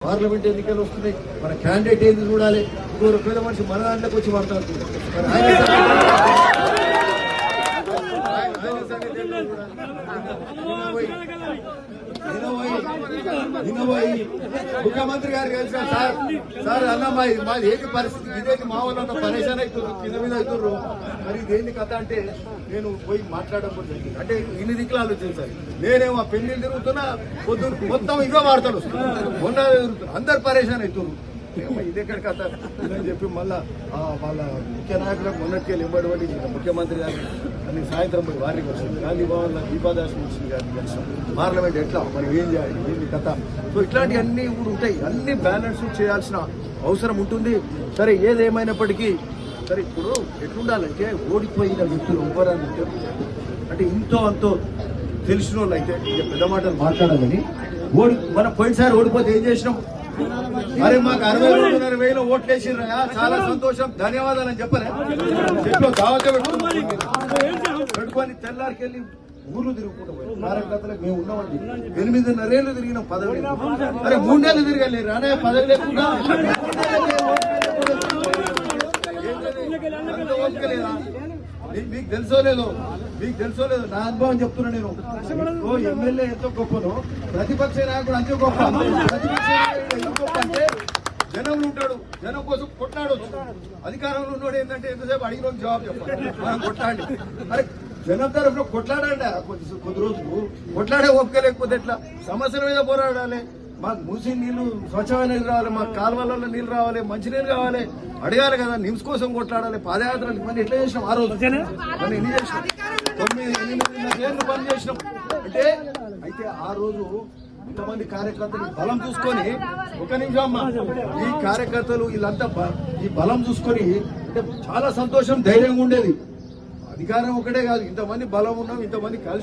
Parliament ఎన్నికలు వస్తున్నాయి, మన క్యాండిడేట్ ఏంది చూడాలి. ఇంకో పేద మనిషి మన దాంట్లోకి వచ్చి మాట్లాడుతున్నారు. ముఖ్యమంత్రి గారు కలిసిన సార్ అన్న మాది ఏంటి పరిస్థితి, ఇదేంటి మా వాళ్ళంతా పరేషాన్ అవుతున్నారు, కింద మీద అవుతున్నారు, మరి ఇదేంటి కథ అంటే నేను పోయి మాట్లాడడం జరిగింది. అంటే ఇన్ని దిక్కులు ఆలోచించాలి. నేనేమో పెళ్లిళ్ళు తిరుగుతున్నా, పొద్దున్న మొత్తం ఇవే వార్తలు వస్తున్నాయి, మొన్న అందరు పరేషాన్ అవుతున్నారు. ఇదెక్కడ కథ అని చెప్పి మళ్ళా వాళ్ళ ముఖ్య నాయకులకు మొన్నటికెళ్ళి ఇవ్వబడి ముఖ్యమంత్రి గారు అన్ని సాయంత్రం పోయి వారికి వచ్చింది. గాంధీ భవన్లో దీపాదాస్ మున్సిపల్ గారిని కలిసాం. పార్లమెంట్ ఎట్లా మనం ఏం చేయాలి, ఏంటి కథ. సో ఇట్లాంటివన్నీ కూడా ఉంటాయి. అన్ని బ్యాలెన్స్ చేయాల్సిన అవసరం ఉంటుంది. సరే ఏదేమైనప్పటికీ సరే ఇప్పుడు ఎట్లుండాలంటే ఓడిపోయిన వ్యక్తులు ఎవరని అంటే ఇంతో అంతో తెలిసిన వాళ్ళు అయితే ఇక పెద్ద మాటలు మాట్లాడాలని మనం పోయినసారి ఓడిపోతే ఏం చేసినాం, అరే మాకు 60,000 ఓట్లు వేసిర్రా, చాలా సంతోషం, ధన్యవాదాలు అని చెప్పలే. చెప్పి దావత పెట్టుకొని తెల్లారికెళ్ళి ఊర్లు తిరుగుకుంటూ పోయి కార్యకర్తలకు మేము ఉన్నామండి. 8.5 ఏళ్ళు తిరిగినాం, పదవి. అరే 3 ఏళ్ళు తిరగాలి రానే పదవి లేకుండా లేదా? మీకు తెలుసో లేదో నా అనుభవం చెప్తున్నా. నేను ఎమ్మెల్యే ఎంతో గొప్పను, ప్రతిపక్ష నాయకుడు అంతే గొప్ప. ప్రతిపక్ష నాయకుడు ఎందుకు గొప్ప అంటే జనంలో ఉంటాడు, జనం కోసం కొట్లాడవచ్చు. అధికారంలో ఉన్నాడు ఏంటంటే ఎంతసేపు అడిగిన జవాబు చెప్పాలి, మనం కొట్లాడి. అరే జనం తరఫున కొట్లాడండి, కొద్ది రోజులు కొట్లాడే ఓపిక లేకపోతే ఎట్లా? సమస్యల మీద పోరాడాలి. మాకు మూసి నీళ్లు స్వచ్ఛమైన నీళ్ళు రావాలి, మాకు కాలువలలో నీళ్ళు రావాలి, మంచినీళ్ళు కావాలి, అడగాలి కదా. నిమ్స్ కోసం కొట్లాడాలి, పాదయాత్రలు ఇవన్నీ ఎట్లా చేసినాం ఆ రోజు. మనం ఎన్ని చేసినాం, 9-8 ఏళ్ళు పని చేసినాం. అంటే అయితే ఆ రోజు ఇంతమంది కార్యకర్తలు బలం చూసుకొని, ఒక నిమిషం అమ్మా, ఈ కార్యకర్తలు వీళ్ళంతా ఈ బలం చూసుకొని అంటే చాలా సంతోషం, ధైర్యంగా ఉండేది. అధికారం ఒకటే కాదు, ఇంతమంది బలం ఉన్నాం, ఇంతమంది కలిసి